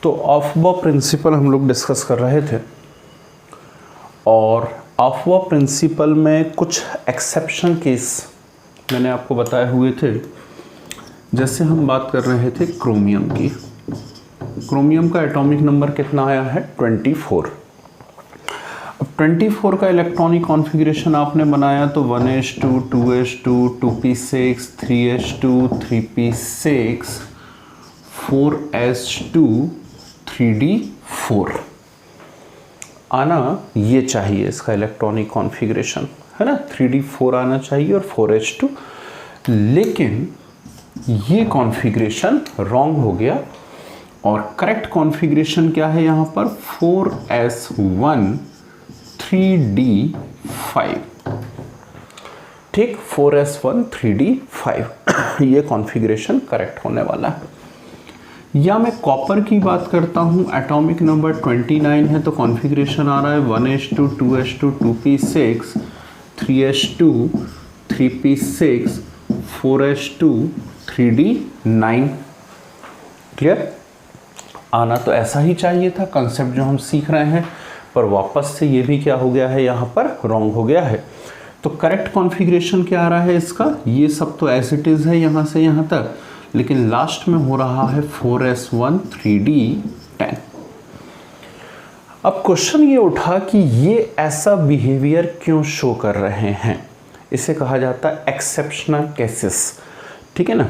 तो अफबा प्रिंसिपल हम लोग डिस्कस कर रहे थे और अफबा प्रिंसिपल में कुछ एक्सेप्शन केस मैंने आपको बताए हुए थे। जैसे हम बात कर रहे थे क्रोमियम की, क्रोमियम का एटॉमिक नंबर कितना आया है 24। अब 24 का इलेक्ट्रॉनिक कॉन्फ़िगरेशन आपने बनाया तो 1s2 2s2 2p6 3s2 3p6 4s2 3d4 आना ये चाहिए, इसका इलेक्ट्रॉनिक कॉन्फ़िगरेशन है ना, 3d4 आना चाहिए और 4s2। लेकिन ये कॉन्फ़िगरेशन रॉन्ग हो गया और करेक्ट कॉन्फ़िगरेशन क्या है यहाँ पर 4s1 3d5। ठीक, 4s1 3d5 ये कॉन्फ़िगरेशन करेक्ट होने वाला है। या मैं कॉपर की बात करता हूँ, एटॉमिक नंबर 29 है तो कॉन्फ़िगरेशन आ रहा है 1s2 2s2 2p6 3s2 3p6 4s2 3d9। Clear? आना तो ऐसा ही चाहिए था कंसेप्ट जो हम सीख रहे हैं, पर वापस से ये भी क्या हो गया है, यहाँ पर रॉन्ग हो गया है। तो करेक्ट कॉन्फ़िगरेशन क्या आ रहा है इसका, ये सब तो एज इट इज़ है यहाँ से यहाँ तक, लेकिन लास्ट में हो रहा है 4s1 3d10। अब क्वेश्चन ये उठा कि ये ऐसा बिहेवियर क्यों शो कर रहे हैं, इसे कहा जाता है एक्सेप्शनल केसेस। ठीक है ना,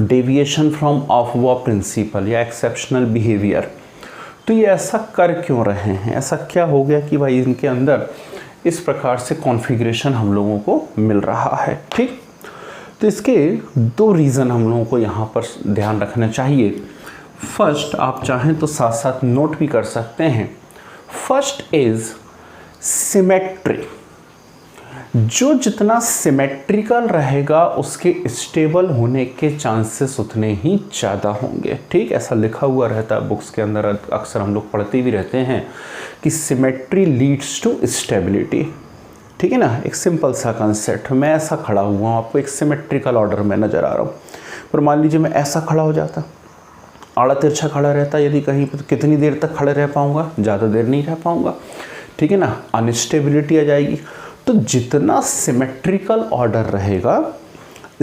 डेविएशन फ्रॉम अफबा प्रिंसिपल या एक्सेप्शनल बिहेवियर। तो ये ऐसा कर क्यों रहे हैं, ऐसा क्या हो गया कि भाई इनके अंदर इस प्रकार से कॉन्फ़िगरेशन हम लोगों को मिल रहा है। ठीक, तो इसके दो रीज़न हम लोगों को यहाँ पर ध्यान रखना चाहिए। फर्स्ट, आप चाहें तो साथ साथ नोट भी कर सकते हैं। First is symmetry. जो जितना सिमेट्रिकल रहेगा उसके स्टेबल होने के चांसेस उतने ही ज़्यादा होंगे। ठीक, ऐसा लिखा हुआ रहता है बुक्स के अंदर, अक्सर हम लोग पढ़ते भी रहते हैं कि सिमेट्री लीड्स टू स्टेबिलिटी। ठीक है ना, एक सिंपल सा कंसेप्ट। मैं ऐसा खड़ा हुआ हूँ, आपको एक सिमेट्रिकल ऑर्डर में नज़र आ रहा हूँ, पर मान लीजिए मैं ऐसा खड़ा हो जाता, आड़ा तिरछा खड़ा रहता, यदि कहीं पर कितनी देर तक खड़े रह पाऊँगा, ज़्यादा देर नहीं रह पाऊँगा। ठीक है ना, अनस्टेबिलिटी आ जाएगी। तो जितना सिमेट्रिकल ऑर्डर रहेगा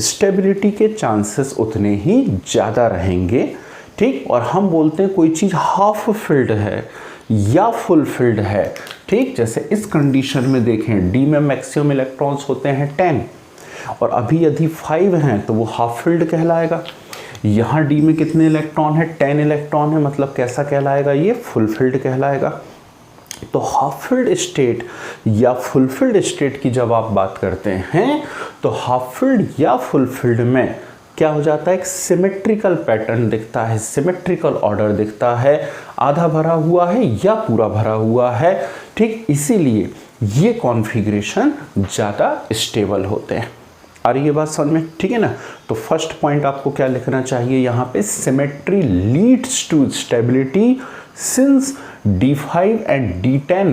स्टेबिलिटी के चांसेस उतने ही ज़्यादा रहेंगे। ठीक, और हम बोलते हैं कोई चीज़ हाफ फिल्ड है या फुल फिल्ड है। ठीक, जैसे इस कंडीशन में देखें, डी में मैक्सिमम इलेक्ट्रॉन्स होते हैं 10 और अभी यदि 5 हैं तो वो हाफ फिल्ड कहलाएगा। यहाँ डी में कितने इलेक्ट्रॉन है, 10 इलेक्ट्रॉन है, मतलब कैसा कहलाएगा, ये फुल फिल्ड कहलाएगा। तो हाफ फिल्ड स्टेट या फुल फिल्ड स्टेट की जब आप बात करते हैं तो हाफ फिल्ड या फुल फिल्ड में क्या हो जाता है, एक सिमेट्रिकल पैटर्न दिखता है, सिमेट्रिकल ऑर्डर दिखता है, आधा भरा हुआ है या पूरा भरा हुआ है। ठीक, इसीलिए ये कॉन्फ़िगरेशन ज़्यादा स्टेबल होते हैं। आ रही है बात समझ में? ठीक है ना, तो फर्स्ट पॉइंट आपको क्या लिखना चाहिए यहाँ पे, symmetry leads to stability since D5 and D10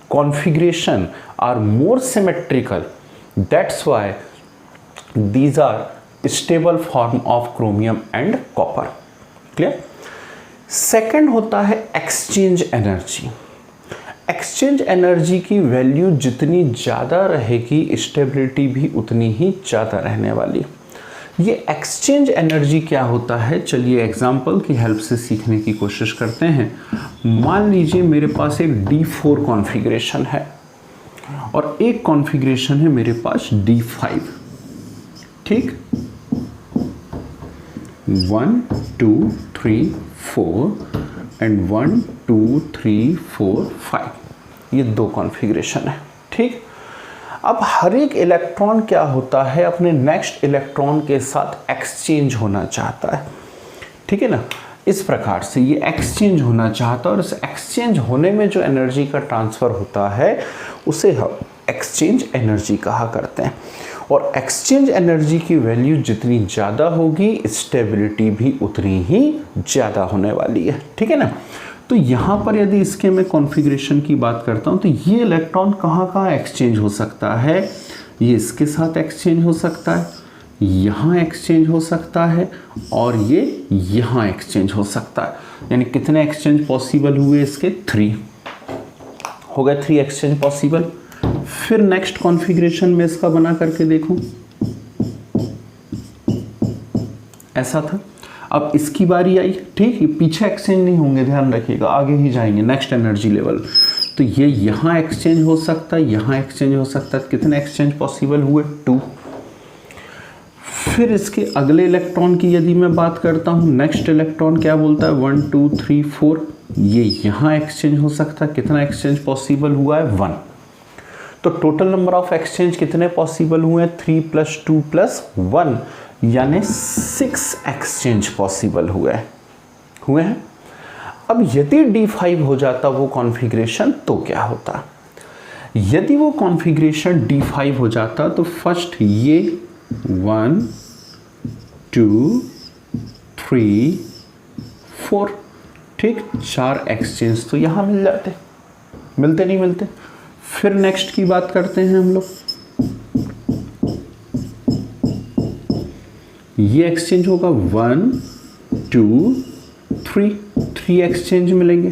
configuration are more symmetrical. That's why these are stable form of chromium and copper. Clear? Second होता है exchange energy. एक्सचेंज एनर्जी की वैल्यू जितनी ज़्यादा रहेगी स्टेबिलिटी भी उतनी ही ज़्यादा रहने वाली। ये एक्सचेंज एनर्जी क्या होता है, चलिए एग्जाम्पल की हेल्प से सीखने की कोशिश करते हैं। मान लीजिए मेरे पास एक D4 कॉन्फ़िगरेशन है और एक कॉन्फ़िगरेशन है मेरे पास D5। ठीक, 1 2 3 4 एंड 1 2 3 4 5, ये दो कॉन्फ़िगरेशन है। ठीक, अब हर एक इलेक्ट्रॉन क्या होता है, अपने नेक्स्ट इलेक्ट्रॉन के साथ एक्सचेंज होना चाहता है। ठीक है ना, इस प्रकार से ये एक्सचेंज होना चाहता है और इस एक्सचेंज होने में जो एनर्जी का ट्रांसफ़र होता है उसे हम एक्सचेंज एनर्जी कहा करते हैं। और एक्सचेंज एनर्जी की वैल्यू जितनी ज़्यादा होगी स्टेबिलिटी भी उतनी ही ज़्यादा होने वाली है। ठीक है ना, तो यहाँ पर यदि इसके मैं कॉन्फ़िगरेशन की बात करता हूँ तो ये इलेक्ट्रॉन कहाँ कहाँ एक्सचेंज हो सकता है, ये इसके साथ एक्सचेंज हो सकता है, यहाँ एक्सचेंज हो सकता है और ये यहाँ एक्सचेंज हो सकता है। यानी कितने एक्सचेंज पॉसिबल हुए इसके? 3 हो गए, 3 एक्सचेंज पॉसिबल। फिर नेक्स्ट कॉन्फ़िगरेशन में इसका बना करके देखो, ऐसा था। अब इसकी बारी आई, ठीक, ये पीछे एक्सचेंज नहीं होंगे, ध्यान रखिएगा, आगे ही जाएंगे नेक्स्ट एनर्जी लेवल। तो ये यहाँ एक्सचेंज हो सकता है, यहाँ एक्सचेंज हो सकता है। कितने एक्सचेंज पॉसिबल हुए? 2। फिर इसके अगले इलेक्ट्रॉन की यदि मैं बात करता हूँ, नेक्स्ट इलेक्ट्रॉन क्या बोलता है? 1 2 3 4, ये यहाँ एक्सचेंज हो सकता है। कितना एक्सचेंज पॉसिबल हुआ है? 1। तो टोटल नंबर ऑफ एक्सचेंज कितने पॉसिबल हुए हैं? 3 + 2 + 1, यानी 6 एक्सचेंज पॉसिबल हुए हैं। अब यदि D5 हो जाता वो कॉन्फ़िगरेशन तो क्या होता? यदि वो कॉन्फ़िगरेशन D5 हो जाता तो फर्स्ट ये 1 2 3 4, ठीक, 4 एक्सचेंज तो यहाँ मिल जाते, मिलते नहीं मिलते। फिर नेक्स्ट की बात करते हैं हम लोग, ये एक्सचेंज होगा 1 2 3 एक्सचेंज मिलेंगे।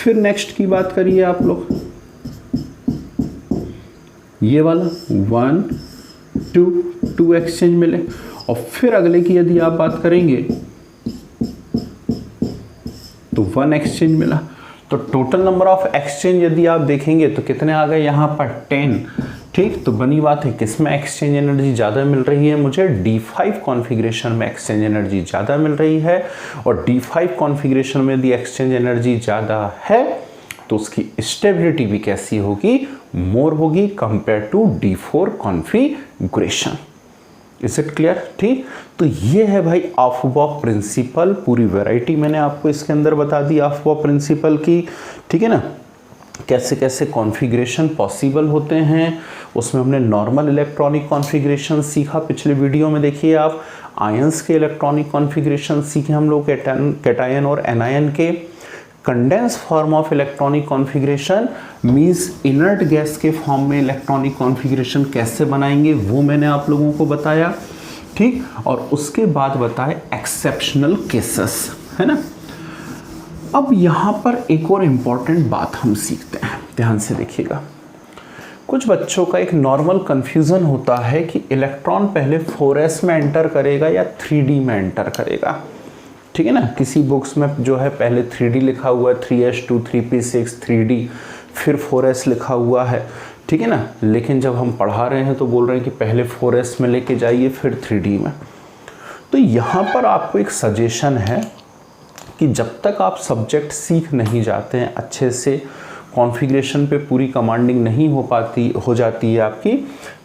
फिर नेक्स्ट की बात करिए आप लोग, ये वाला 1 2 एक्सचेंज मिले। और फिर अगले की यदि आप बात करेंगे तो 1 एक्सचेंज मिला। तो टोटल नंबर ऑफ एक्सचेंज यदि आप देखेंगे तो कितने आ गए यहाँ पर? 10, ठीक। तो बनी बात है किसमें एक्सचेंज एनर्जी ज़्यादा मिल रही है? मुझे D5 कॉन्फ़िगरेशन में एक्सचेंज एनर्जी ज़्यादा मिल रही है। और D5 कॉन्फ़िगरेशन में यदि एक्सचेंज एनर्जी ज़्यादा है तो उसकी स्टेबिलिटी भी कैसी होगी? मोर होगी compare to D4 configuration. Is it clear? ठीक। तो ये है भाई अफबाउ प्रिंसिपल, पूरी वैरायटी मैंने आपको इसके अंदर बता दी अफबाउ प्रिंसिपल की, ठीक है ना। कैसे कैसे कॉन्फ़िगरेशन पॉसिबल होते हैं, उसमें हमने नॉर्मल इलेक्ट्रॉनिक कॉन्फ़िगरेशन सीखा पिछले वीडियो में, देखिए आप। आयंस के इलेक्ट्रॉनिक कॉन्फ़िगरेशन सीखे हम लोग, कैटायन और एनायन के। Condense form of electronic configuration means inert gas के फॉर्म में इलेक्ट्रॉनिक कॉन्फ़िगरेशन कैसे बनाएंगे वो मैंने आप लोगों को बताया, ठीक। और उसके बाद बताए एक्सेप्शनल केसेस, है ना। अब यहाँ पर एक और इम्पॉर्टेंट बात हम सीखते हैं, ध्यान से देखिएगा। कुछ बच्चों का एक नॉर्मल कन्फ्यूज़न होता है कि इलेक्ट्रॉन पहले 4s में एंटर करेगा या 3d में एंटर करेगा, ठीक है ना। किसी बुक्स में जो है पहले 3d लिखा हुआ है, 3s2 3p6 3d, फिर 4s लिखा हुआ है, ठीक है ना। लेकिन जब हम पढ़ा रहे हैं तो बोल रहे हैं कि पहले 4s में लेके जाइए फिर 3d में। तो यहाँ पर आपको एक सजेशन है कि जब तक आप सब्जेक्ट सीख नहीं जाते हैं अच्छे से, कॉन्फ़िगरेशन पे पूरी कमांडिंग नहीं हो जाती है आपकी,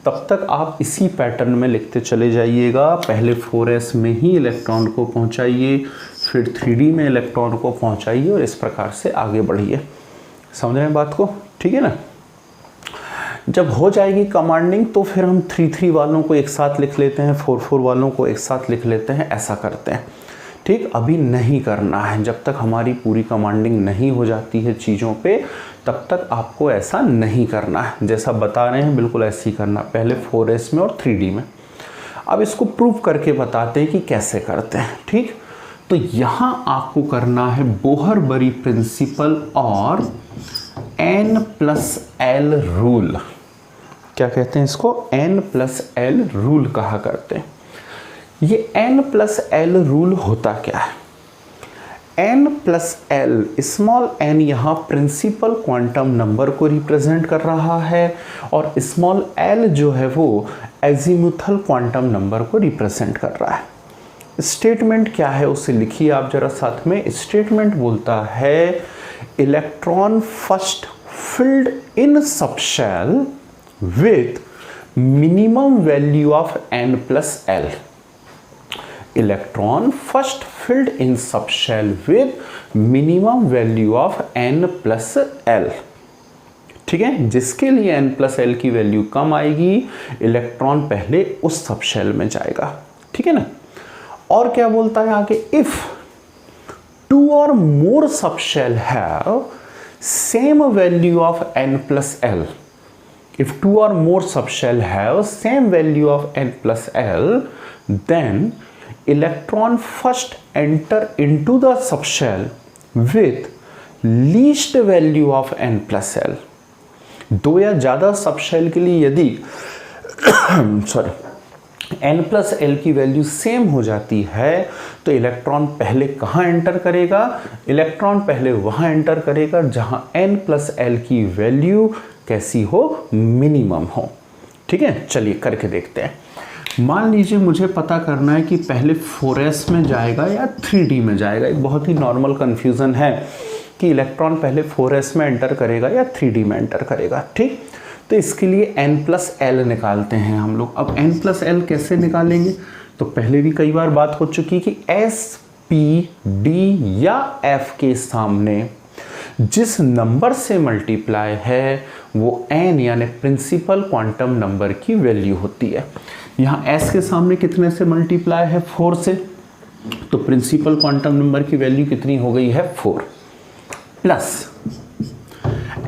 तब तक आप इसी पैटर्न में लिखते चले जाइएगा। पहले 4s में ही इलेक्ट्रॉन को पहुंचाइए, फिर 3d में इलेक्ट्रॉन को पहुंचाइए और इस प्रकार से आगे बढ़िए। समझ रहे हैं बात को? ठीक है ना। जब हो जाएगी कमांडिंग तो फिर हम 3 वालों को एक साथ लिख लेते हैं, 4 वालों को एक साथ लिख लेते हैं, ऐसा करते हैं, ठीक। अभी नहीं करना है, जब तक हमारी पूरी कमांडिंग नहीं हो जाती है चीज़ों पे, तब तक आपको ऐसा नहीं करना है। जैसा बता रहे हैं बिल्कुल ऐसे ही करना, पहले 4s में और 3d में। अब इसको प्रूव करके बताते हैं कि कैसे करते हैं, ठीक। तो यहाँ आपको करना है बोहर-बरी प्रिंसिपल और n+l रूल। क्या कहते हैं इसको? n+l रूल कहा करते हैं। ये n+l रूल होता क्या है? n+l, स्मॉल n यहाँ प्रिंसिपल क्वांटम नंबर को रिप्रेजेंट कर रहा है और स्मॉल l जो है वो एजीमुथल क्वांटम नंबर को रिप्रेजेंट कर रहा है। स्टेटमेंट क्या है उसे लिखिए आप जरा साथ में। स्टेटमेंट बोलता है electron first filled in subshell with minimum value of n+l। Electron first filled in subshell with minimum value of n+l, ठीक है। जिसके लिए n+l की वैल्यू कम आएगी, इलेक्ट्रॉन पहले उस सबशेल में जाएगा, ठीक है ना। और क्या बोलता है आगे? If 2 or more subshell have same value of n+l, if two or more subshell have same value of n plus L, then electron first enter into the subshell with least value of n plus L. दो या ज़्यादा subshell के लिए यदि n plus L की value same हो जाती है तो इलेक्ट्रॉन पहले कहाँ एंटर करेगा? इलेक्ट्रॉन पहले वहाँ एंटर करेगा जहाँ n प्लस एल की वैल्यू कैसी हो? मिनिमम हो। ठीक है, चलिए करके देखते हैं। मान लीजिए मुझे पता करना है कि पहले 4s में जाएगा या 3d में जाएगा। एक बहुत ही नॉर्मल कन्फ्यूज़न है कि इलेक्ट्रॉन पहले 4s में एंटर करेगा या 3d में एंटर करेगा। ठीक, तो इसके लिए n प्लस एल निकालते हैं हम लोग। अब n प्लस एल कैसे निकालेंगे? तो पहले भी कई बार बात हो चुकी कि s, p, d या f के सामने जिस नंबर से मल्टीप्लाई है वो n यानी प्रिंसिपल क्वांटम नंबर की वैल्यू होती है। यहाँ s के सामने कितने से मल्टीप्लाई है? 4 से, तो प्रिंसिपल क्वांटम नंबर की वैल्यू कितनी हो गई है? 4 प्लस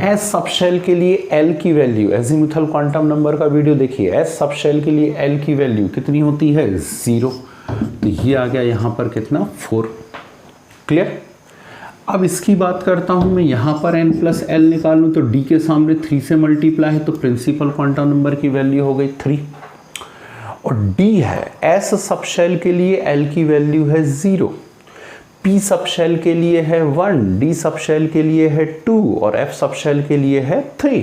एस सबशेल के लिए एल की वैल्यू, एजीमुथल क्वांटम नंबर का वीडियो देखिए। एस सबशेल के लिए एल की वैल्यू कितनी होती है? 0। तो ये आ गया यहाँ पर कितना? 4। क्लियर? अब इसकी बात करता हूँ मैं, यहाँ पर n प्लस एल निकालूँ तो d के सामने 3 से मल्टीप्लाई है तो प्रिंसिपल क्वांटम नंबर की वैल्यू हो गई 3। और d है, एस सबशेल के लिए l की वैल्यू है 0, p सबशेल के लिए है 1, d सबशेल के लिए है 2 और f सबशेल के लिए है 3।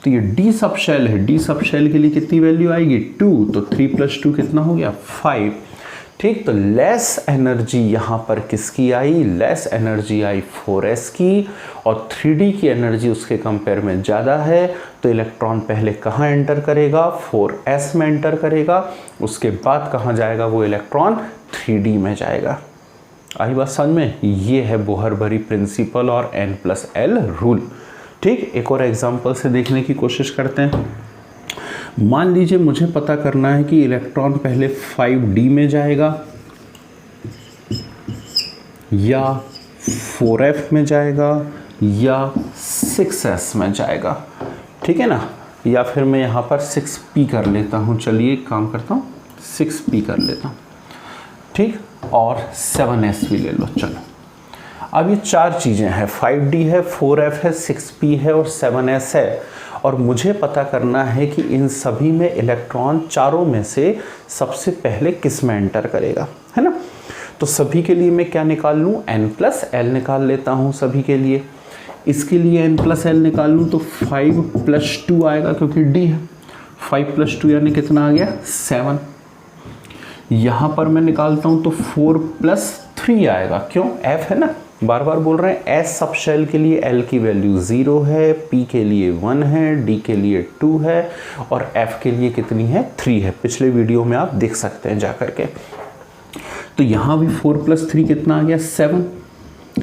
तो ये d सबशेल है, d सबशेल के लिए कितनी वैल्यू आएगी? 2। तो 3 + 2 कितना हो गया? 5। ठीक, तो लेस एनर्जी यहाँ पर किसकी आई? लेस एनर्जी आई 4s की, और 3d की एनर्जी उसके कंपेयर में ज़्यादा है। तो इलेक्ट्रॉन पहले कहाँ एंटर करेगा? 4s में एंटर करेगा। उसके बाद कहाँ जाएगा वो इलेक्ट्रॉन? 3d में जाएगा। आई बात समझ में? ये है बोहर भरी प्रिंसिपल और n प्लस एल रूल। ठीक, एक और एग्जांपल से देखने की कोशिश करते हैं। मान लीजिए मुझे पता करना है कि इलेक्ट्रॉन पहले 5d में जाएगा या 4f में जाएगा या 6s में जाएगा। ठीक है ना, या फिर मैं यहाँ पर 6p कर लेता हूँ। चलिए एक काम करता हूँ, 6p कर लेता हूँ। ठीक, और 7s भी ले लो। चलो, अब ये 4 चीज़ें हैं, 5d है, 4f है, 6p है और 7s है। और मुझे पता करना है कि इन सभी में इलेक्ट्रॉन चारों में से सबसे पहले किस में एंटर करेगा, है ना। तो सभी के लिए मैं क्या निकाल लूँ? n प्लस एल निकाल लेता हूँ सभी के लिए। इसके लिए n प्लस एल निकाल लूँ तो 5 + 2 आएगा क्योंकि d है। 5 + 2 यानी कितना आ गया? 7। यहाँ पर मैं निकालता हूँ तो 4 + 3 आएगा। क्यों? f है ना, बार बार बोल रहे हैं। s सबशेल के लिए l की वैल्यू 0 है, p के लिए 1 है, d के लिए 2 है और f के लिए कितनी है? 3 है। पिछले वीडियो में आप देख सकते हैं जा करके। तो यहाँ भी 4 + 3 कितना आ गया? 7।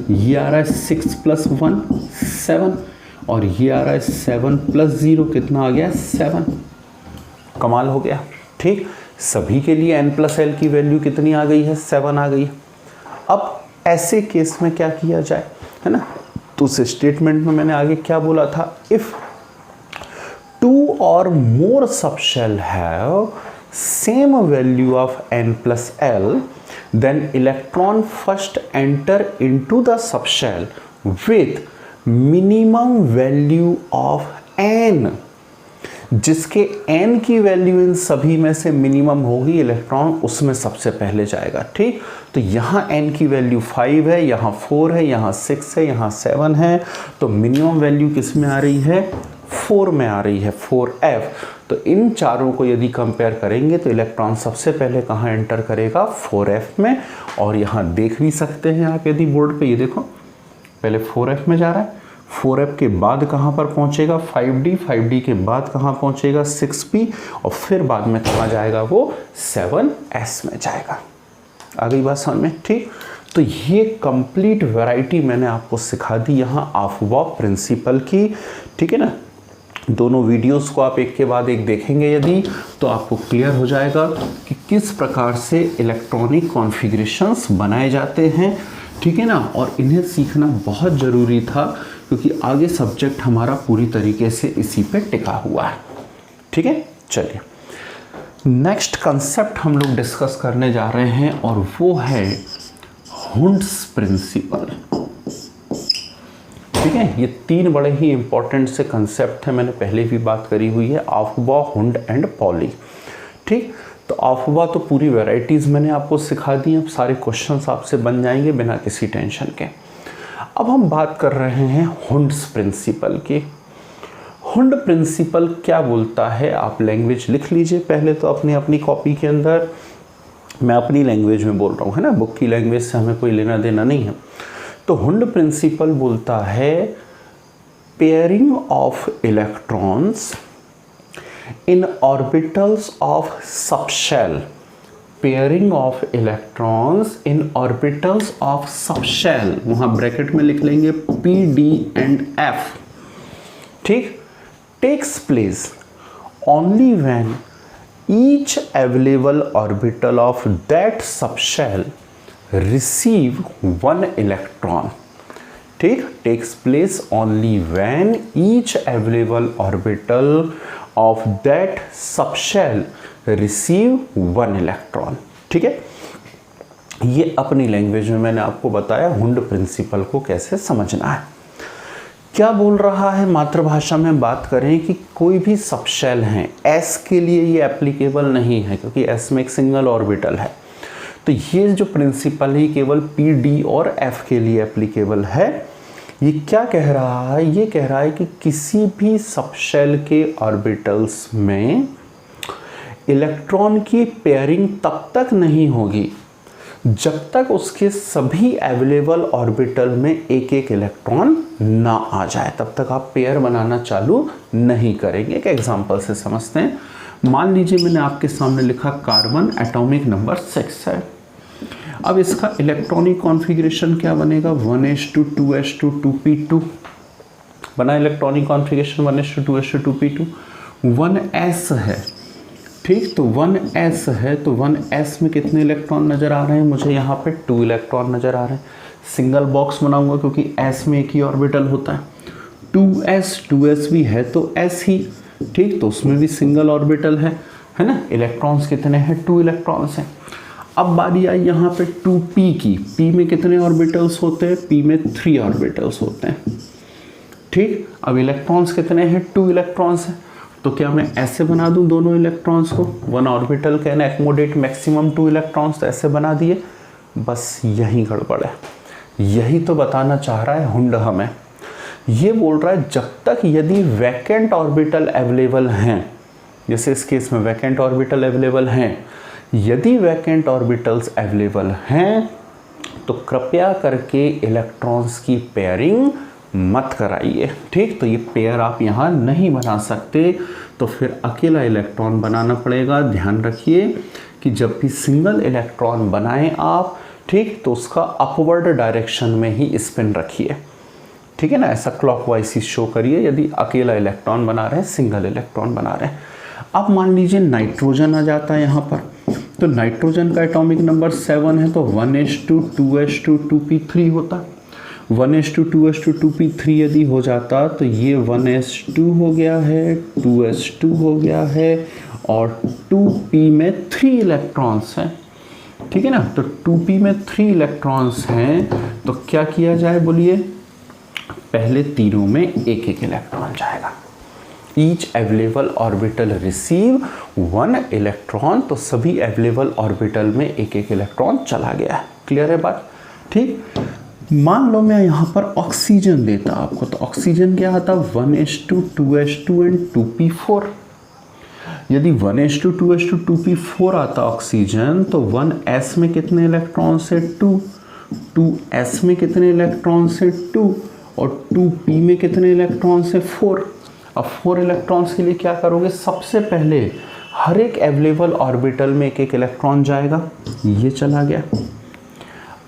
ये आ रहा है 6 + 1 7 और ये आ रहा है 7 + 0 कितना आ गया? 7। कमाल हो गया। ठीक, सभी के लिए n प्लस एल की वैल्यू कितनी आ गई है? 7 आ गई। अब ऐसे केस में क्या किया जाए, है ना। तो उस स्टेटमेंट में मैंने आगे क्या बोला था? If 2 or more subshell have same value of n plus L, then electron first enter into the subshell with minimum value of n। जिसके n की वैल्यू इन सभी में से मिनिमम होगी, इलेक्ट्रॉन उसमें सबसे पहले जाएगा। ठीक, तो यहाँ n की वैल्यू 5 है, यहाँ 4 है, यहाँ 6 है, यहाँ 7 है। तो मिनिमम वैल्यू किस में आ रही है? 4 में आ रही है, 4f। तो इन चारों को यदि कंपेयर करेंगे तो इलेक्ट्रॉन सबसे पहले कहाँ एंटर करेगा? 4f में। और यहाँ देख भी सकते हैं आप यदि बोर्ड पे, ये देखो पहले 4f में जा रहा है, 4f के बाद कहाँ पर पहुँचेगा? 5d, 5d के बाद कहाँ पहुँचेगा? 6p और फिर बाद में कहाँ जाएगा वो? 7s में जाएगा। आ गई बात समझ में? ठीक, तो ये कंप्लीट वैरायटी मैंने आपको सिखा दी यहाँ ऑफ-बॉब प्रिंसिपल की। ठीक है ना, दोनों वीडियोस को आप एक के बाद एक देखेंगे यदि, तो आपको क्लियर हो जाएगा कि किस प्रकार से इलेक्ट्रॉनिक कॉन्फ़िगरेशंस बनाए जाते हैं। ठीक है ना, और इन्हें सीखना बहुत ज़रूरी था क्योंकि आगे सब्जेक्ट हमारा पूरी तरीके से इसी पे टिका हुआ है। ठीक है, चलिए नेक्स्ट कंसेप्ट हम लोग डिस्कस करने जा रहे हैं और वो है हुंड्स प्रिंसिपल। ठीक है, ये 3 बड़े ही इंपॉर्टेंट से कंसेप्ट हैं, मैंने पहले भी बात करी हुई है, आफ्बा, हुंड एंड पॉली। ठीक, तो आफ्बा तो पूरी वैरायटीज़ मैंने आपको सिखा दी, अब सारे क्वेश्चंस आपसे बन जाएंगे बिना किसी टेंशन के। अब हम बात कर रहे हैं हुंड्स प्रिंसिपल की। हुंड प्रिंसिपल क्या बोलता है, आप लैंग्वेज लिख लीजिए पहले तो अपनी अपनी कॉपी के अंदर। मैं अपनी लैंग्वेज में बोल रहा हूँ, है ना, बुक की लैंग्वेज से हमें कोई लेना देना नहीं है। तो हुंड प्रिंसिपल बोलता है pairing of electrons in orbitals of subshell, pairing of electrons in orbitals of subshell, वहाँ ब्रैकेट में लिख लेंगे P, D एंड F। ठीक, takes place only when each available orbital of that subshell receive one electron। ठीक, takes place only when each available orbital of that subshell receive one electron। ठीक है, ये अपनी लैंग्वेज में मैंने आपको बताया हुंड प्रिंसिपल को कैसे समझना है। क्या बोल रहा है, मातृभाषा में बात करें कि कोई भी सबशेल हैं, एस के लिए ये एप्लीकेबल नहीं है क्योंकि एस में एक सिंगल ऑर्बिटल है, तो ये जो प्रिंसिपल है केवल पी, डी और एफ के लिए एप्लीकेबल है। ये क्या कह रहा है, ये कह रहा है कि किसी भी सबशेल के ऑर्बिटल्स में इलेक्ट्रॉन की पेयरिंग तब तक नहीं होगी जब तक उसके सभी अवेलेबल ऑर्बिटल में एक एक इलेक्ट्रॉन ना आ जाए, तब तक आप पेयर बनाना चालू नहीं करेंगे। एक एग्जांपल से समझते हैं। मान लीजिए मैंने आपके सामने लिखा कार्बन एटॉमिक नंबर 6 है। अब इसका इलेक्ट्रॉनिक कॉन्फ़िगरेशन क्या बनेगा, 1s2 2s2 2p2 बना। Electronic configuration 1s2 2s2 2p2 1s है। ठीक, तो 1s है, तो 1s में कितने इलेक्ट्रॉन नज़र आ रहे हैं, मुझे यहाँ पे 2 इलेक्ट्रॉन नज़र आ रहे हैं। सिंगल बॉक्स बनाऊंगा क्योंकि s में एक ही ऑर्बिटल होता है। 2s भी है तो s ही। ठीक, तो उसमें भी सिंगल ऑर्बिटल है ना। इलेक्ट्रॉन्स कितने हैं, 2 इलेक्ट्रॉन्स हैं। अब बारी आई यहाँ पे 2p की। p में कितने ऑर्बिटल्स होते हैं, p में 3 ऑर्बिटल्स होते हैं। ठीक, अब इलेक्ट्रॉन्स कितने हैं, 2 इलेक्ट्रॉन्स हैं, तो क्या मैं ऐसे बना दूं दोनों इलेक्ट्रॉन्स को, 1 ऑर्बिटल कैन एक्मोडेट मैक्सिमम 2 इलेक्ट्रॉन्स, तो ऐसे बना दिए। बस यही गड़बड़ है, यही तो बताना चाह रहा है हुंड हमें। ये बोल रहा है जब तक यदि वैकेंट ऑर्बिटल अवेलेबल हैं, जैसे इस केस में वैकेंट ऑर्बिटल अवेलेबल हैं, यदि वैकेंट ऑर्बिटल्स अवेलेबल हैं तो कृपया करके इलेक्ट्रॉन्स की पेयरिंग मत कराइए। ठीक, तो ये पेयर आप यहाँ नहीं बना सकते, तो फिर अकेला इलेक्ट्रॉन बनाना पड़ेगा। ध्यान रखिए कि जब भी सिंगल इलेक्ट्रॉन बनाएं आप, ठीक, तो उसका अपवर्ड डायरेक्शन में ही स्पिन रखिए। ठीक है ना, ऐसा क्लॉकवाइज ही शो करिए यदि अकेला इलेक्ट्रॉन बना रहे हैं, सिंगल इलेक्ट्रॉन बना रहे हैं। अब मान लीजिए नाइट्रोजन आ जाता है यहाँ पर, तो नाइट्रोजन का एटॉमिक नंबर 7 है, तो 1s2 2s2 2p3 होता। 1s2 2s2 2p3 यदि हो जाता तो ये 1s2 हो गया है, 2s2 हो गया है और 2p में 3 इलेक्ट्रॉन्स हैं। ठीक है ना, तो 2p में 3 इलेक्ट्रॉन्स हैं, तो क्या किया जाए बोलिए, पहले तीनों में एक एक इलेक्ट्रॉन जाएगा। Each available orbital receive 1 electron, तो सभी अवेलेबल ऑर्बिटल में एक एक इलेक्ट्रॉन चला गया है। क्लियर है बात। ठीक, मान लो मैं यहाँ पर ऑक्सीजन देता आपको, तो ऑक्सीजन क्या आता, 1s2 2s2 एंड 2p4। यदि 1s2 2s2 2p4 आता ऑक्सीजन, तो 1s में कितने इलेक्ट्रॉन्स है, 2, 2s में कितने इलेक्ट्रॉन्स है, 2, और 2p में कितने इलेक्ट्रॉन्स है, 4। अब 4 इलेक्ट्रॉन्स के लिए क्या करोगे, सबसे पहले हर एक अवेलेबल ऑर्बिटल में एक एक इलेक्ट्रॉन जाएगा, ये चला गया।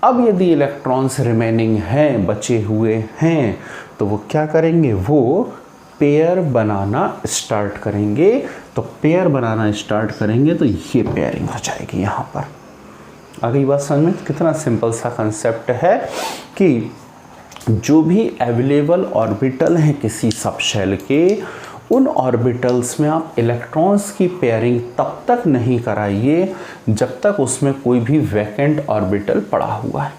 अब यदि इलेक्ट्रॉन्स रिमेनिंग हैं, बचे हुए हैं, तो वो क्या करेंगे, वो पेयर बनाना स्टार्ट करेंगे। तो पेयर बनाना स्टार्ट करेंगे तो ये पेयरिंग हो जाएगी यहाँ पर। आ गई बात समझ में। कितना सिंपल सा कंसेप्ट है कि जो भी अवेलेबल ऑर्बिटल हैं किसी सबशेल के, उन ऑर्बिटल्स में आप इलेक्ट्रॉन्स की पेयरिंग तब तक नहीं कराइए जब तक उसमें कोई भी वैकेंट ऑर्बिटल पड़ा हुआ है।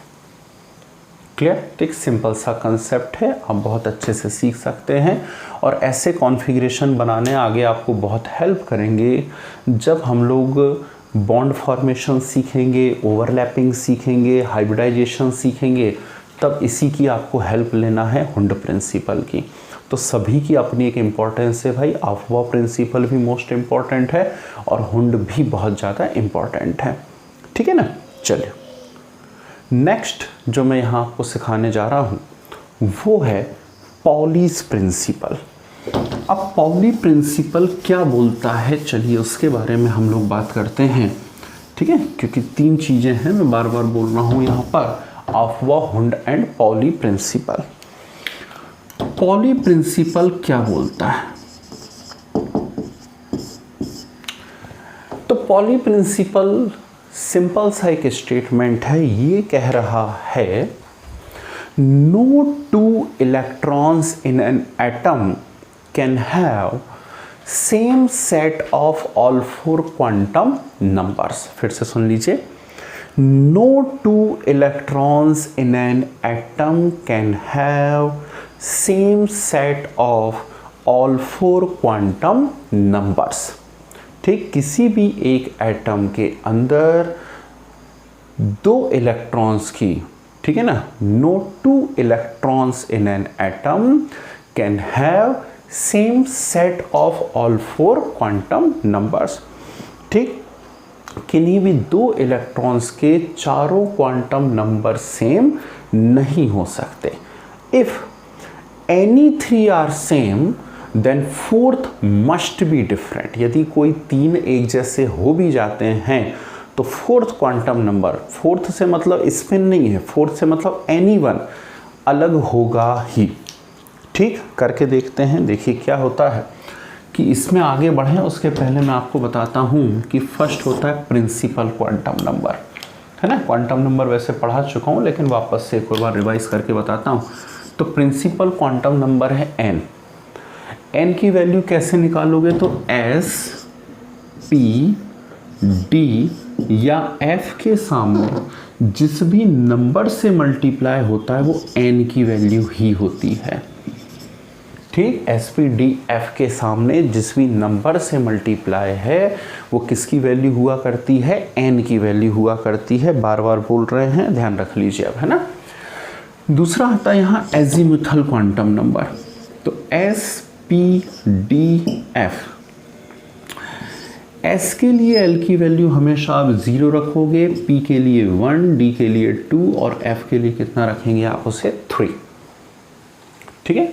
क्लियर? तो एक सिंपल सा कंसेप्ट है, आप बहुत अच्छे से सीख सकते हैं और ऐसे कॉन्फ़िगरेशन बनाने आगे आपको बहुत हेल्प करेंगे। जब हम लोग बॉन्ड फॉर्मेशन सीखेंगे, ओवरलैपिंग सीखेंगे, हाइब्रिडाइजेशन सीखेंगे, तब इसी की आपको हेल्प लेना है, हुंड प्रिंसिपल की। तो सभी की अपनी एक इम्पॉर्टेंस है भाई। अफवा प्रिंसिपल भी मोस्ट इम्पॉर्टेंट है और हुंड भी बहुत ज़्यादा इम्पॉर्टेंट है। ठीक है ना? चलिए, नेक्स्ट जो मैं यहाँ आपको सिखाने जा रहा हूँ वो है पॉलीज प्रिंसिपल। अब पॉली प्रिंसिपल क्या बोलता है, चलिए उसके बारे में हम लोग बात करते हैं। ठीक है, क्योंकि 3 चीज़ें हैं, मैं बार बार बोल रहा हूँ यहाँ पर, अफवा, Hund and Pauli principle. Pauli principle क्या बोलता है? तो पॉली प्रिंसिपल सिंपल सा एक स्टेटमेंट है, ये कह रहा है no 2 electrons in an atom can have same set of all 4 quantum numbers. फिर से सुन लीजिए, no 2 electrons in an atom can have same set of all 4 quantum numbers. ठीक, किसी भी एक एटम के अंदर 2 इलेक्ट्रॉन्स की, ठीक है ना, no 2 electrons in an atom can have same set of all 4 quantum numbers. ठीक, किन्हीं भी 2 इलेक्ट्रॉन्स के चारों क्वांटम नंबर सेम नहीं हो सकते। If any 3 are same then 4th must be different. यदि कोई 3 एक जैसे हो भी जाते हैं तो 4th क्वांटम नंबर, 4th से मतलब स्पिन नहीं है, 4th से मतलब एनी वन अलग होगा ही। ठीक, करके देखते हैं। देखिए क्या होता है कि इसमें आगे बढ़ें उसके पहले मैं आपको बताता हूँ कि फर्स्ट होता है प्रिंसिपल क्वांटम नंबर, है ना। क्वांटम नंबर वैसे पढ़ा चुका हूँ लेकिन वापस से एक बार रिवाइज करके बताता हूँ। तो प्रिंसिपल क्वांटम नंबर है n। n की वैल्यू कैसे निकालोगे? तो s, p, d या f के सामने जिस भी नंबर से मल्टीप्लाई होता है वो n की वैल्यू ही होती है। ठीक, एस पी डी एफ के सामने जिस भी नंबर से मल्टीप्लाई है वो किसकी वैल्यू हुआ करती है? एन की वैल्यू हुआ करती है। बार बार बोल रहे हैं, ध्यान रख लीजिए अब, है ना। दूसरा आता है यहाँ एजीमुथल क्वांटम नंबर। तो S P D F, S के लिए एल की वैल्यू हमेशा आप 0 रखोगे, पी के लिए 1, डी के लिए 2 और एफ के लिए कितना रखेंगे आप? उसे 3। ठीक है।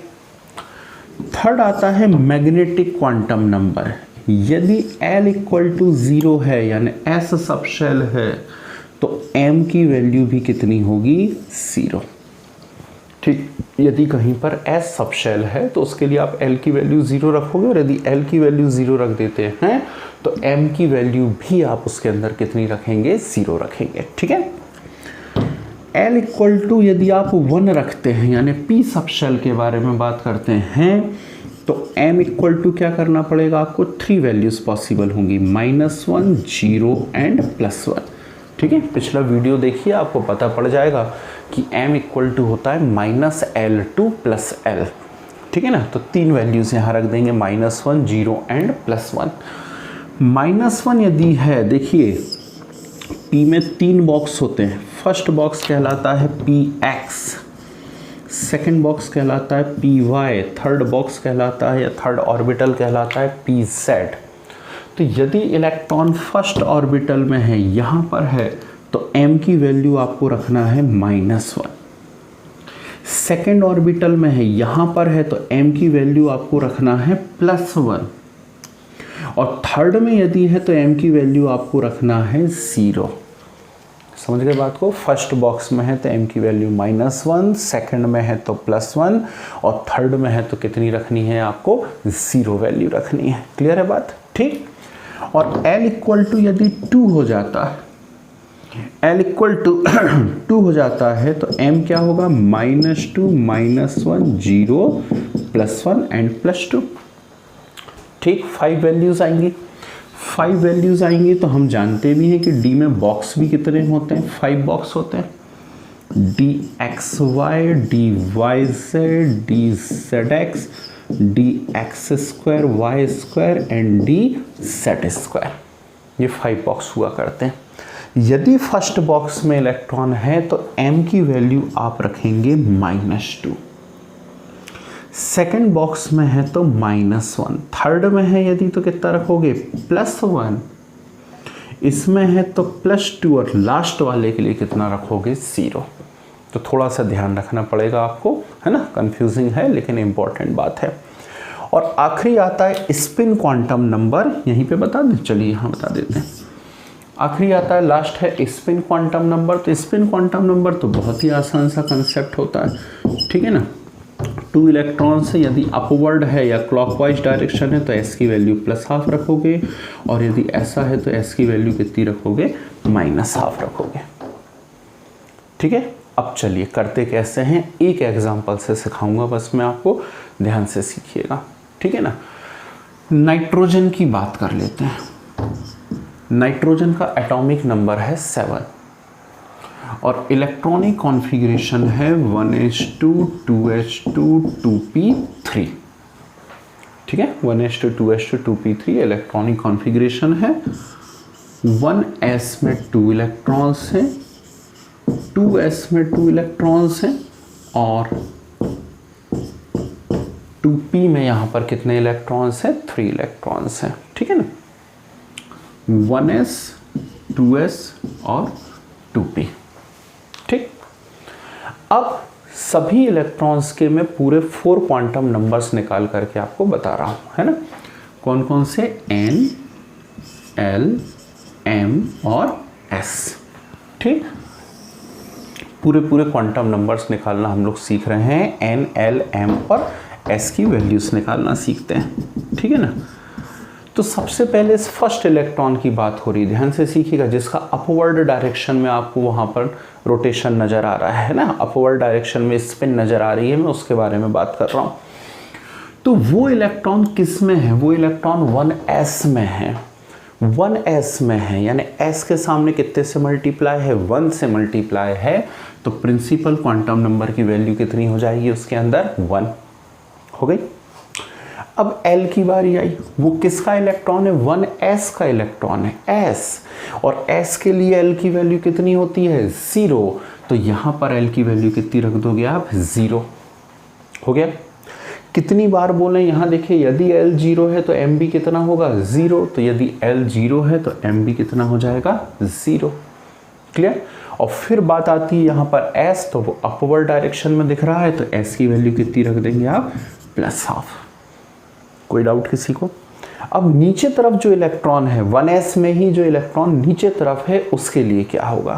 थर्ड आता है मैग्नेटिक क्वांटम नंबर। यदि L इक्वल टू 0 है यानी S सब शेल है तो M की वैल्यू भी कितनी होगी? 0। ठीक, यदि कहीं पर S सब शेल है तो उसके लिए आप L की वैल्यू 0 रखोगे और यदि L की वैल्यू 0 रख देते हैं तो M की वैल्यू भी आप उसके अंदर कितनी रखेंगे? 0 रखेंगे। ठीक है। L इक्वल टू यदि आप 1 रखते हैं यानी P सब शेल के बारे में बात करते हैं तो M इक्वल टू क्या करना पड़ेगा आपको? 3 वैल्यूज पॉसिबल होंगी, -1, 0 एंड +1। ठीक है, पिछला वीडियो देखिए आपको पता पड़ जाएगा कि M इक्वल टू होता है -L2 + L। ठीक है ना। तो 3 वैल्यूज यहाँ रख देंगे, -1, 0 एंड +1। -1 यदि है, देखिए P में 3 बॉक्स होते हैं। फर्स्ट बॉक्स कहलाता है Px, सेकेंड बॉक्स कहलाता है Py, थर्ड बॉक्स कहलाता है या थर्ड ऑर्बिटल कहलाता है Pz। तो यदि इलेक्ट्रॉन फर्स्ट ऑर्बिटल में है, यहाँ पर है, तो m की वैल्यू आपको रखना है -1। सेकेंड ऑर्बिटल में है, यहाँ पर है, तो m की वैल्यू आपको रखना है +1 और थर्ड में यदि है तो m की वैल्यू आपको रखना है 0। समझ गए बात को? फर्स्ट बॉक्स में है तो m की वैल्यू -1, सेकंड में है तो +1 और थर्ड में है तो कितनी रखनी है आपको? 0 वैल्यू रखनी है। क्लियर है बात? ठीक। और L इक्वल टू यदि 2 हो जाता है, L इक्वल टू 2 हो जाता है तो m क्या होगा? -2, -1, 0, +1 एंड +2। ठीक, 5 वैल्यूज़ आएंगी। 5 वैल्यूज़ आएंगी तो हम जानते भी हैं कि डी में बॉक्स भी कितने होते हैं, 5 बॉक्स होते हैं। D x y, d y z, d z x, d x square y square and d z square, ये 5 बॉक्स हुआ करते हैं। यदि फर्स्ट बॉक्स में इलेक्ट्रॉन है तो m की वैल्यू आप रखेंगे -2, सेकेंड बॉक्स में है तो -1, थर्ड में है यदि तो कितना रखोगे +1, इसमें है तो +2 और लास्ट वाले के लिए कितना रखोगे 0। तो थोड़ा सा ध्यान रखना पड़ेगा आपको, है ना, कंफ्यूजिंग है लेकिन इम्पॉर्टेंट बात है। और आखिरी आता है स्पिन क्वांटम नंबर, यहीं पे बता दें, चलिए यहाँ बता देते हैं। आखिरी आता है, लास्ट है स्पिन क्वांटम नंबर। तो स्पिन क्वांटम नंबर तो बहुत ही आसान सा कंसेप्ट होता है, ठीक है ना। 2 इलेक्ट्रॉन से यदि अपवर्ड है या क्लॉकवाइज डायरेक्शन है तो s की वैल्यू +½ रखोगे, और यदि ऐसा है तो s की वैल्यू कितनी रखोगे, -½ रखोगे। ठीक है, अब चलिए करते कैसे हैं, एक एग्जांपल से सिखाऊंगा बस मैं आपको, ध्यान से सीखिएगा, ठीक है ना। नाइट्रोजन की बात कर लेते हैं। नाइट्रोजन का एटॉमिक नंबर है 7 और इलेक्ट्रॉनिक कॉन्फ़िगरेशन है 1s2 2s2 2p3, ठीक है, 1s2 2s2 2p3 electronic configuration है। 1s में 2 इलेक्ट्रॉन्स हैं, 2s में 2 इलेक्ट्रॉन्स हैं और 2p में यहाँ पर कितने इलेक्ट्रॉन्स हैं, 3 इलेक्ट्रॉन्स हैं, ठीक है ना। 1s 2s और 2p, ठीक। अब सभी इलेक्ट्रॉन्स के मैं पूरे 4 क्वांटम नंबर्स निकाल करके आपको बता रहा हूँ, है ना। कौन कौन से, n, l, m और s, ठीक। पूरे क्वांटम नंबर्स निकालना हम लोग सीख रहे हैं, n, l, m और s की वैल्यूज निकालना सीखते हैं, ठीक है ना। तो सबसे पहले इस फर्स्ट इलेक्ट्रॉन की बात हो रही है, ध्यान से सीखिएगा, जिसका अपवर्ड डायरेक्शन में आपको वहाँ पर रोटेशन नज़र आ रहा है ना, अपवर्ड डायरेक्शन में स्पिन नज़र आ रही है, मैं उसके बारे में बात कर रहा हूँ। तो वो इलेक्ट्रॉन किस में है, वो इलेक्ट्रॉन 1s में है, 1s में है, यानी s के सामने कितने से मल्टीप्लाई है, 1 से मल्टीप्लाई है, तो प्रिंसिपल क्वांटम नंबर की वैल्यू कितनी हो जाएगी उसके अंदर, 1 हो गई। अब L की बारी आई, वो किसका इलेक्ट्रॉन है, 1s का इलेक्ट्रॉन है, s, और s के लिए L की वैल्यू कितनी होती है, 0, तो यहाँ पर L की वैल्यू कितनी रख दोगे आप, 0 हो गया। कितनी बार बोले, यहाँ देखिए, यदि L 0 है तो M भी कितना होगा, 0, तो यदि L 0 है तो M भी कितना हो जाएगा, 0, क्लियर। और फिर बात आती है यहाँ पर S, तो वो अपवर्ड डायरेक्शन में दिख रहा है, तो S की वैल्यू कितनी रख देंगे आप, +½ कोई डाउट किसी को। अब नीचे तरफ जो इलेक्ट्रॉन है, 1s में ही जो इलेक्ट्रॉन नीचे तरफ है, उसके लिए क्या होगा,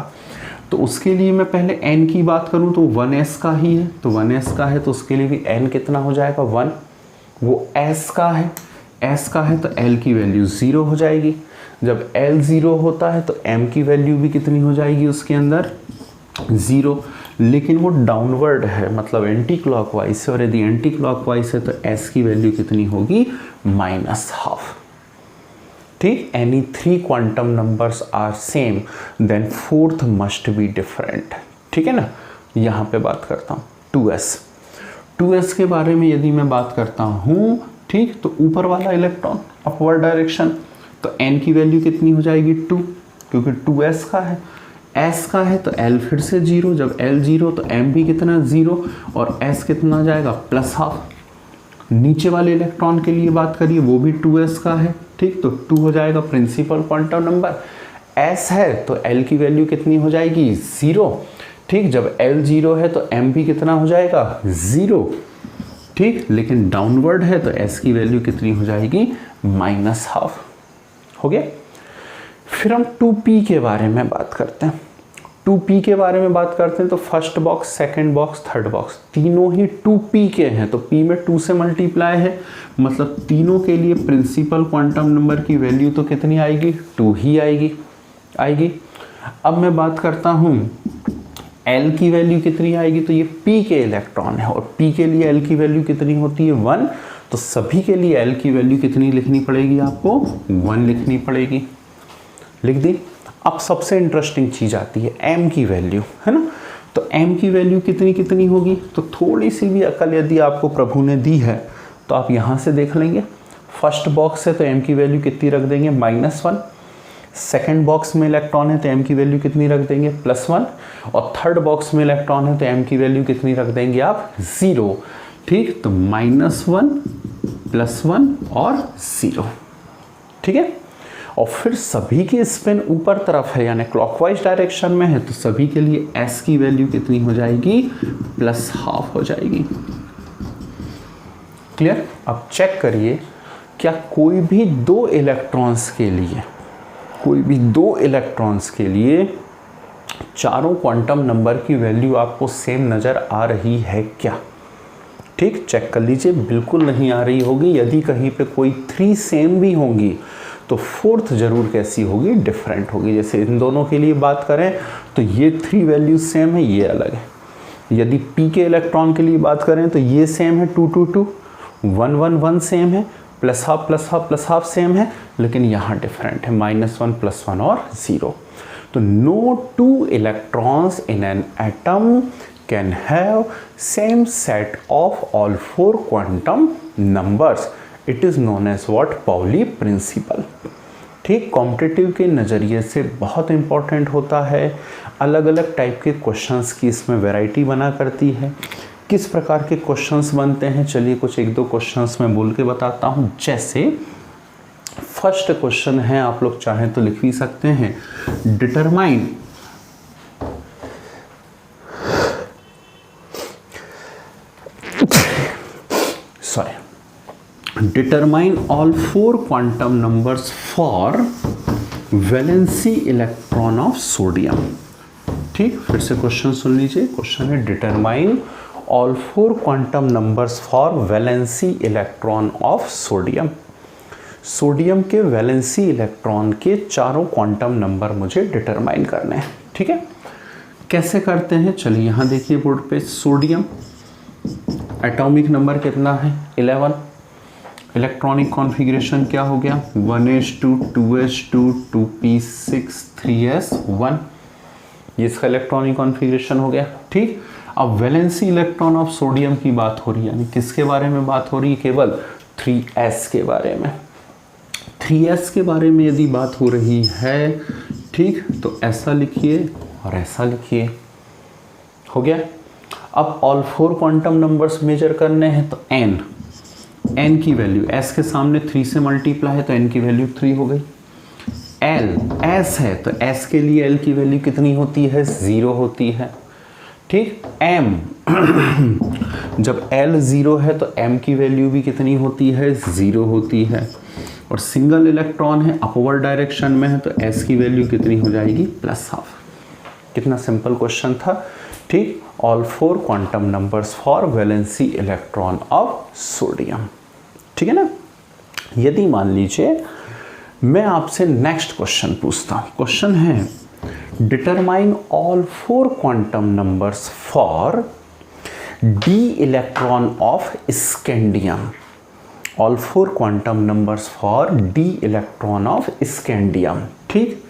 तो उसके लिए मैं पहले n की बात करूं तो 1s का ही है, तो 1s का है तो उसके लिए भी n कितना हो जाएगा, 1, वो s का है, s का है तो l की वैल्यू 0 हो जाएगी। जब l 0 होता है तो m की वैल्यू भी कितनी हो जाएगी उसके अंदर, 0, लेकिन वो डाउनवर्ड है, मतलब एंटी क्लॉकवाइज है, और यदि एंटी क्लॉकवाइज है तो s की वैल्यू कितनी होगी, -½ ठीक। Any 3 quantum numbers are same then 4th must be different, ठीक है ना। यहाँ पे बात करता हूँ 2s के बारे में, यदि मैं बात करता हूँ, ठीक, तो ऊपर वाला इलेक्ट्रॉन अपवर्ड डायरेक्शन, तो n की वैल्यू कितनी हो जाएगी, 2, क्योंकि 2s का है, s का है तो l फिर से 0, जब l 0 तो m भी कितना 0, और s कितना जाएगा, +½ नीचे वाले इलेक्ट्रॉन के लिए बात करिए, वो भी 2s का है, ठीक, तो 2 हो जाएगा प्रिंसिपल क्वांटम नंबर। s है तो l की वैल्यू कितनी हो जाएगी, 0, ठीक, जब l 0 है तो m भी कितना हो जाएगा, 0, ठीक, लेकिन डाउनवर्ड है तो s की वैल्यू कितनी हो जाएगी, -½ हो गया। फिर हम 2p के बारे में बात करते हैं। 2p के बारे में बात करते हैं तो first box, second box, third box, तीनों ही 2p के हैं, तो p में 2 से मल्टीप्लाई है, मतलब तीनों के लिए प्रिंसिपल क्वांटम नंबर की वैल्यू तो कितनी आएगी, 2 ही आएगी। अब मैं बात करता हूँ l की वैल्यू कितनी आएगी, तो ये p के इलेक्ट्रॉन है और p के लिए l की वैल्यू कितनी होती है, 1, तो सभी के लिए L की वैल्यू कितनी लिखनी पड़ेगी आपको? 1 लिखनी पड़ेगी। लिख दी। अब सबसे इंटरेस्टिंग चीज़ आती है M की वैल्यू, है ना। तो M की वैल्यू कितनी कितनी होगी? तो थोड़ी सी भी अकल यदि आपको प्रभु ने दी है तो आप यहाँ से देख लेंगे। फर्स्ट बॉक्स है तो M की वैल्यू कितनी रख देंगे? -1। सेकेंड बॉक्स में इलेक्ट्रॉन है तो M की वैल्यू कितनी रख देंगे? +1। और थर्ड बॉक्स में इलेक्ट्रॉन है तो M की वैल्यू कितनी रख देंगे आप? 0। ठीक, तो -1 +1 और 0। ठीक है। और फिर सभी की स्पिन ऊपर तरफ है यानी क्लॉकवाइज डायरेक्शन में है, तो सभी के लिए S की वैल्यू कितनी हो जाएगी? +12 हो जाएगी। क्लियर। अब चेक करिए, क्या कोई भी दो इलेक्ट्रॉन्स के लिए चारों क्वांटम नंबर की वैल्यू आपको सेम नज़र आ रही है क्या? ठीक, चेक कर लीजिए। बिल्कुल नहीं आ रही होगी। यदि कहीं पे कोई 3 सेम भी होंगी तो फोर्थ जरूर कैसी होगी? डिफरेंट होगी। जैसे इन दोनों के लिए बात करें तो ये 3 वैल्यूज सेम है, ये अलग है। यदि P के इलेक्ट्रॉन के लिए बात करें तो ये सेम है 2 2 2, 1 1 1 सेम है, +12 सेम है, लेकिन यहाँ डिफरेंट है, -1 +1 और 0। तो no 2 electrons in an atom can have same set of all 4 quantum numbers. It is known as what? Pauli principle. ठीक, कॉम्पिटिटिव के नज़रिए से बहुत इंपॉर्टेंट होता है। अलग अलग टाइप के क्वेश्चंस की इसमें वैरायटी बना करती है। किस प्रकार के क्वेश्चंस बनते हैं, चलिए कुछ 1-2 क्वेश्चंस मैं बोल के बताता हूँ। जैसे फर्स्ट क्वेश्चन है, आप लोग चाहें तो लिख भी सकते हैं, determine determine all 4 quantum numbers for valency electron of sodium. ठीक, फिर से क्वेश्चन सुन लीजिए। क्वेश्चन है determine all 4 quantum numbers for valency electron of sodium. Sodium के वैलेंसी इलेक्ट्रॉन के चारों क्वांटम नंबर मुझे डिटरमाइन करने हैं। ठीक है, कैसे करते हैं? चलिए यहाँ देखिए बोर्ड पे, सोडियम एटॉमिक नंबर कितना है? 11। इलेक्ट्रॉनिक कॉन्फ़िगरेशन क्या हो गया? 1s2 2s2 2p6 3s1। ये इसका इलेक्ट्रॉनिक कॉन्फ़िगरेशन हो गया। ठीक, अब वैलेंसी इलेक्ट्रॉन ऑफ सोडियम की बात हो रही है, यानी किसके बारे में बात हो रही है? केवल 3s के बारे में। 3s के बारे में यदि बात हो रही है, ठीक, तो ऐसा लिखिए और ऐसा लिखिए। हो गया। अब ऑल 4 क्वांटम नंबर्स मेजर करने हैं तो n की वैल्यू, s के सामने 3 से मल्टीप्लाई है तो n की वैल्यू 3 हो गई। l s है तो s के लिए l की वैल्यू कितनी होती है? 0 होती है। ठीक, m जब l 0 है तो m की वैल्यू भी कितनी होती है? 0 होती है। और सिंगल इलेक्ट्रॉन है, अपवर्ड डायरेक्शन में है, तो s की वैल्यू कितनी हो जाएगी? +12। कितना सिंपल क्वेश्चन था। ठीक, all 4 quantum numbers for valency electron of sodium. ठीक है ना। यदि मान लीजिए मैं आपसे नेक्स्ट क्वेश्चन पूछता हूँ। क्वेश्चन है determine all 4 quantum numbers for d electron of scandium. All 4 quantum numbers for d electron of scandium. ठीक,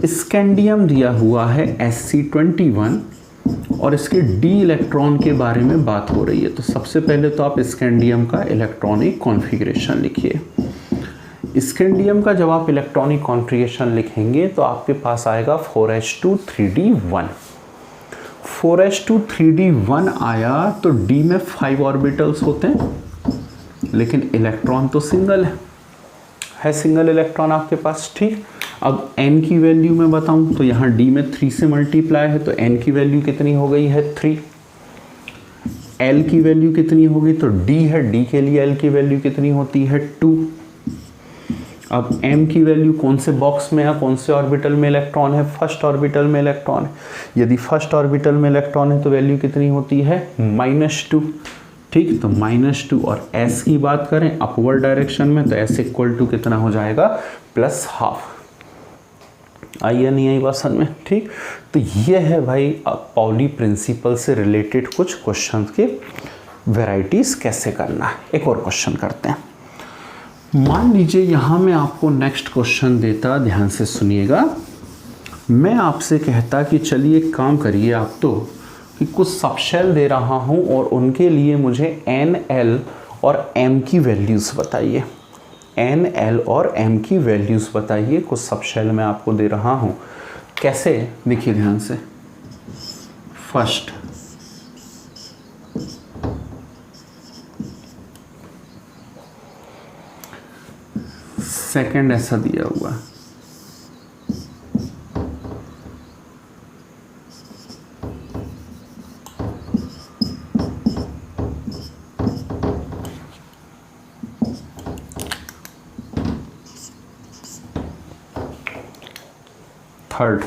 स्कैंडियम दिया हुआ है Sc21 और इसके d इलेक्ट्रॉन के बारे में बात हो रही है। तो सबसे पहले तो आप स्कैंडियम का इलेक्ट्रॉनिक कॉन्फ़िगरेशन लिखिए। स्कैंडियम का जब आप इलेक्ट्रॉनिक कॉन्फ़िगरेशन लिखेंगे तो आपके पास आएगा 4s2 3d1। 4s2 3d1 आया तो d में 5 ऑर्बिटल्स होते हैं, लेकिन इलेक्ट्रॉन तो सिंगल है सिंगल इलेक्ट्रॉन आपके पास। ठीक, अब n की वैल्यू मैं बताऊं तो यहाँ d में 3 से मल्टीप्लाई है तो n की वैल्यू कितनी हो गई है? 3। l की वैल्यू कितनी होगी? तो d है, d के लिए l की वैल्यू कितनी होती है? 2। अब m की वैल्यू कौन से बॉक्स में है, कौन से ऑर्बिटल में इलेक्ट्रॉन है? फर्स्ट ऑर्बिटल में इलेक्ट्रॉन है। यदि फर्स्ट ऑर्बिटल में इलेक्ट्रॉन है तो वैल्यू कितनी होती है? -2। ठीक, तो -2। और s की बात करें अपवर्ड डायरेक्शन में तो s इक्वल टू कितना हो जाएगा? +12। आई या नहीं आई बात समझ में? ठीक, तो ये है भाई पाउली प्रिंसिपल से रिलेटेड कुछ क्वेश्चन के वेराइटीज कैसे करना है। एक और क्वेश्चन करते हैं। मान लीजिए यहाँ मैं आपको नेक्स्ट क्वेश्चन देता, ध्यान से सुनिएगा। मैं आपसे कहता कि चलिए एक काम करिए आप तो, कि कुछ सबशेल दे रहा हूँ और उनके लिए मुझे एन, एल और एम की वैल्यूज़ बताइए। एन, एल और एम की वैल्यूज़ बताइए, कुछ सबशेल मैं आपको दे रहा हूँ। कैसे, देखिए ध्यान से। फर्स्ट, सेकंड ऐसा दिया हुआ, थर्ड,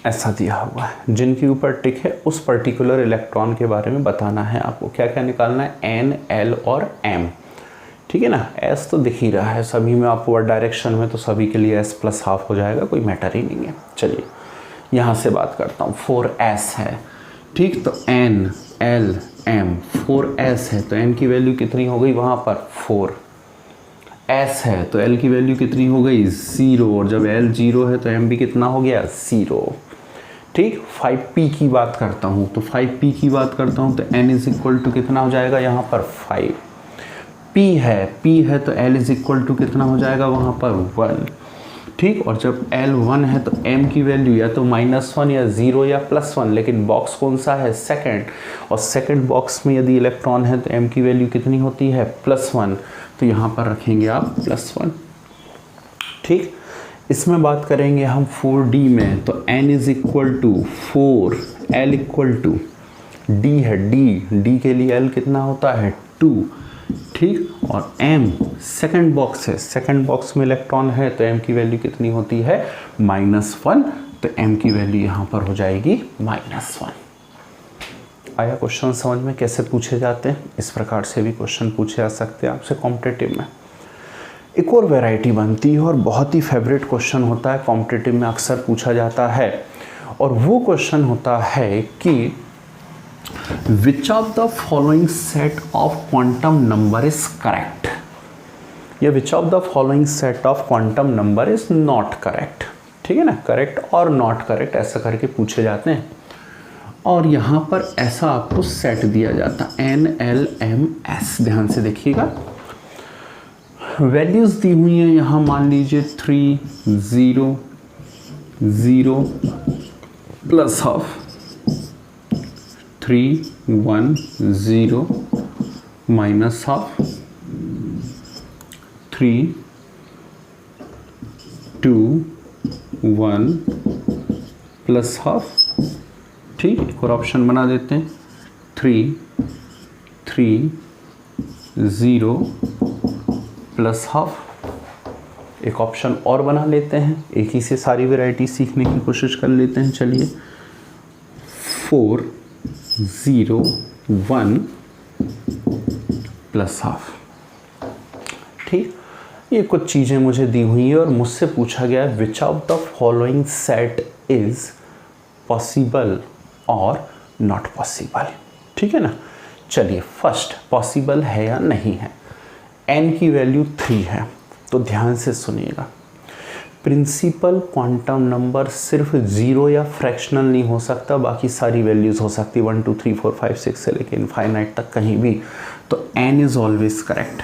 ऐसा दिया हुआ है। जिनके ऊपर टिक है उस पर्टिकुलर इलेक्ट्रॉन के बारे में बताना है आपको। क्या क्या निकालना है, एन, एल और एम, ठीक है ना। एस तो दिख ही रहा है सभी में, अपवर्ड डायरेक्शन में, तो सभी के लिए एस प्लस हाफ हो जाएगा, कोई मैटर ही नहीं है। चलिए यहाँ से बात करता हूँ। 4s है, ठीक, तो एन, एल, एम, 4s है तो एन की वैल्यू कितनी हो गई वहाँ पर 4, s है तो l की वैल्यू कितनी हो गई 0, और जब l 0 है तो m भी कितना हो गया 0, ठीक। 5p की बात करता हूँ, तो 5p की बात करता हूँ तो n इज इक्वल टू कितना हो जाएगा यहाँ पर 5। p है तो l इज इक्वल टू कितना हो जाएगा वहाँ पर 1, ठीक। और जब l 1 है तो m की वैल्यू या तो -1 या 0 या +1, लेकिन बॉक्स कौन सा है, सेकंड, और सेकंड बॉक्स में यदि इलेक्ट्रॉन है तो m की वैल्यू कितनी होती है +1, तो यहाँ पर रखेंगे आप +1, ठीक। इसमें बात करेंगे हम 4d में, तो n is equal to 4, l equal to d है, d के लिए l कितना होता है 2, ठीक। और m सेकंड बॉक्स है, सेकंड बॉक्स में इलेक्ट्रॉन है तो m की वैल्यू कितनी होती है -1, तो m की वैल्यू यहाँ पर हो जाएगी -1। आया क्वेश्चन समझ में कैसे पूछे जाते हैं? इस प्रकार से भी क्वेश्चन पूछे जा सकते हैं आपसे कॉम्पिटिटिव में। एक और वैरायटी बनती है और बहुत ही फेवरेट क्वेश्चन होता है, कॉम्पिटिटिव में अक्सर पूछा जाता है, और वो क्वेश्चन होता है कि which of the following set of quantum number is correct, या which of the following set of quantum number is not correct, ठीक है ना। करेक्ट और नॉट करेक्ट ऐसा करके पूछे जाते हैं, और यहाँ पर ऐसा आपको सेट दिया जाता एन, एल, एम, एस। ध्यान से देखिएगा, वैल्यूज दी हुई हैं यहाँ, मान लीजिए 3, 0, 0 plus half, 3, 1, 0 minus half, 3, 2, 1 plus half, ठीक। एक और ऑप्शन बना देते हैं 3, 3, 0 प्लस हाफ। एक ऑप्शन और बना लेते हैं, एक ही से सारी वैरायटी सीखने की कोशिश कर लेते हैं। चलिए 4, 0, 1 प्लस हाफ, ठीक। ये कुछ चीज़ें मुझे दी हुई है और मुझसे पूछा गया है विच of the following set is possible और नॉट पॉसिबल, ठीक है ना। चलिए फर्स्ट, पॉसिबल है या नहीं है। n की वैल्यू 3 है, तो ध्यान से सुनिएगा, प्रिंसिपल क्वांटम नंबर सिर्फ 0 या फ्रैक्शनल नहीं हो सकता, बाकी सारी वैल्यूज़ हो सकती है 1 2 3 4 5 6 से लेकर इनफाइनाइट तक कहीं भी, तो n इज़ ऑलवेज करेक्ट,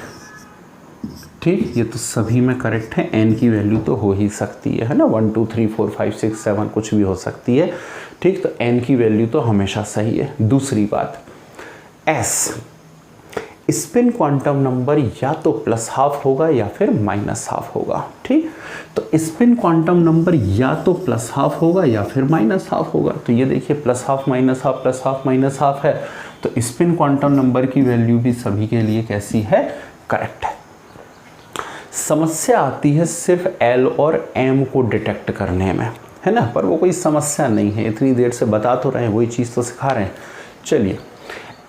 ठीक। ये तो सभी में करेक्ट है, n की वैल्यू तो हो ही सकती है ना, 1 2 3 4 5 6 7 कुछ भी हो सकती है, ठीक। तो n की वैल्यू तो हमेशा सही है। दूसरी बात, s स्पिन क्वांटम नंबर या तो प्लस हाफ होगा या फिर माइनस हाफ होगा, ठीक। तो स्पिन क्वांटम नंबर या तो प्लस हाफ होगा या फिर माइनस हाफ होगा, तो ये देखिए plus half minus half, plus half minus half है, तो स्पिन क्वांटम नंबर की वैल्यू भी सभी के लिए कैसी है, करेक्ट है। समस्या आती है सिर्फ L और M को डिटेक्ट करने में, है ना, पर वो कोई समस्या नहीं है, इतनी देर से बता तो रहे हैं, वही चीज़ तो सिखा रहे हैं। चलिए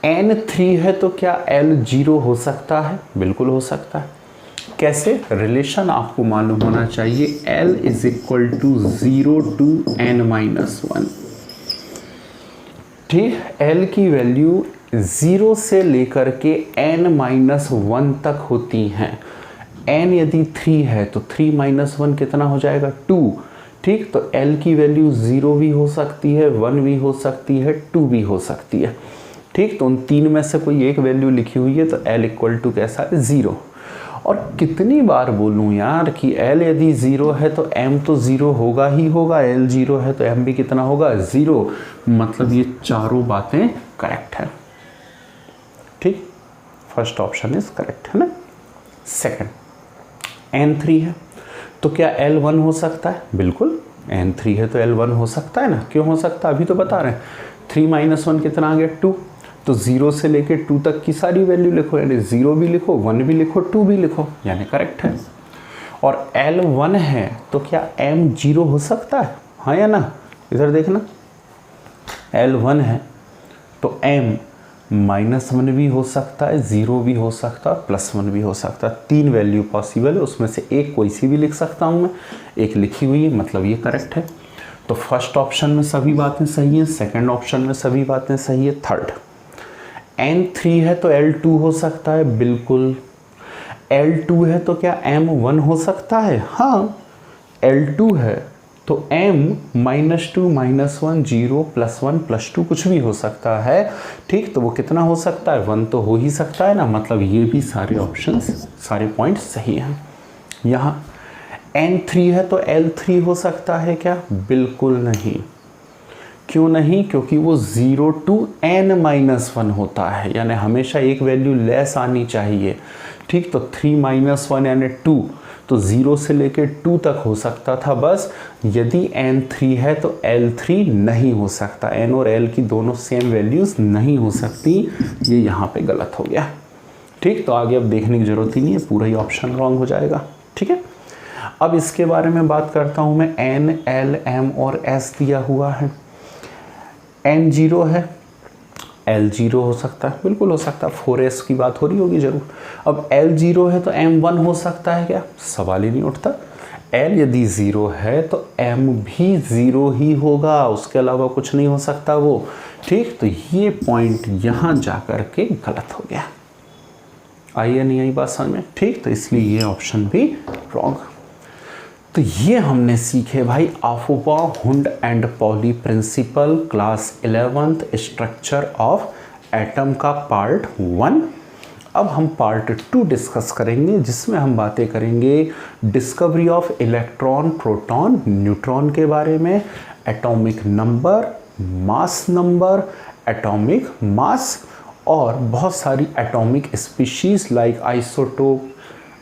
N3 है तो क्या L 0 हो सकता है? बिल्कुल हो सकता है। कैसे? रिलेशन आपको मालूम होना चाहिए, L is equal to 0 to N-1। ठीक, L की वैल्यू 0 से लेकर के N-1 तक होती हैं। N यदि 3 है तो 3 - 1 कितना हो जाएगा? 2। ठीक, तो L की वैल्यू 0 भी हो सकती है, 1 भी हो सकती है, 2 भी हो सकती है। ठीक, तो उन तीन में से कोई एक वैल्यू लिखी हुई है तो L इक्वल टू कैसा है? 0। और कितनी बार बोलूं यार कि L यदि 0 है तो M तो 0 होगा ही होगा, L 0 है तो M भी कितना होगा? 0। मतलब ये चारों बातें करेक्ट है। ठीक, फर्स्ट ऑप्शन इज करेक्ट है ना। सेकंड, N3 है तो क्या L 1 हो सकता है? बिल्कुल, N3 है तो L 1 हो सकता है ना। क्यों हो सकता है? अभी तो बता रहे हैं। 3 - 1 कितना आ गया? 2। तो 0 से लेके 2 तक की सारी वैल्यू लिखो, यानी 0 भी लिखो, 1 भी लिखो, 2 भी लिखो, यानी करेक्ट है। और L 1 है तो क्या M 0 हो सकता है? हाँ या ना? इधर देखना, L 1 है तो M -1 भी हो सकता है, 0 भी हो सकता है, +1 भी हो सकता है। 3 वैल्यू पॉसिबल है, उसमें से एक कोई सी भी लिख सकता हूँ मैं। एक लिखी हुई है, मतलब ये करेक्ट है। तो फर्स्ट ऑप्शन में सभी बातें सही हैं, सेकंड ऑप्शन में सभी बातें सही है। थर्ड, N3 है तो L2 हो सकता है? बिल्कुल। L2 है तो क्या M1 हो सकता है? हाँ, L2 है तो M -2 -1 0 +1 +2 कुछ भी हो सकता है। ठीक, तो वो कितना हो सकता है? 1 तो हो ही सकता है ना। मतलब ये भी सारे ऑप्शंस, सारे पॉइंट्स सही हैं। यहाँ N3 है तो L3 हो सकता है क्या? बिल्कुल नहीं। क्यों नहीं? क्योंकि वो 0 टू N-1 होता है, यानी हमेशा एक वैल्यू लेस आनी चाहिए। ठीक, तो 3 - 1 यानी 2, तो 0 से लेकर 2 तक हो सकता था बस। यदि N3 है तो L3 नहीं हो सकता। N और L की दोनों सेम वैल्यूज़ नहीं हो सकती। ये यहाँ पे गलत हो गया। ठीक, तो आगे अब देखने की ज़रूरत ही नहीं है, पूरा ही ऑप्शन रॉन्ग हो जाएगा। ठीक है, अब इसके बारे में बात करता हूँ मैं। N, L, M और S दिया हुआ है। N 0 है, L 0 हो सकता है? बिल्कुल हो सकता है। 4S की बात हो रही होगी जरूर। अब L 0 है तो M 1 हो सकता है क्या? सवाल ही नहीं उठता। L यदि 0 है तो M भी 0 ही होगा, उसके अलावा कुछ नहीं हो सकता वो। ठीक, तो ये पॉइंट यहाँ जा कर के गलत हो गया। आई या नहीं आई बात समझ में? ठीक, तो इसलिए ये ऑप्शन भी रॉन्ग। तो ये हमने सीखे भाई Aufbau Hund and Pauli principle, class 11th, structure of atom का पार्ट 1। अब हम पार्ट 2 डिस्कस करेंगे, जिसमें हम बातें करेंगे discovery of electron, proton, neutron के बारे में, atomic number, mass number, atomic mass और बहुत सारी atomic species like isotope,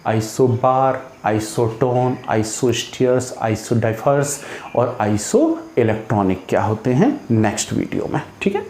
isobar, isotone, isosteres, isodiaphers और आइसो इलेक्ट्रॉनिक क्या होते हैं नेक्स्ट वीडियो में। ठीक है।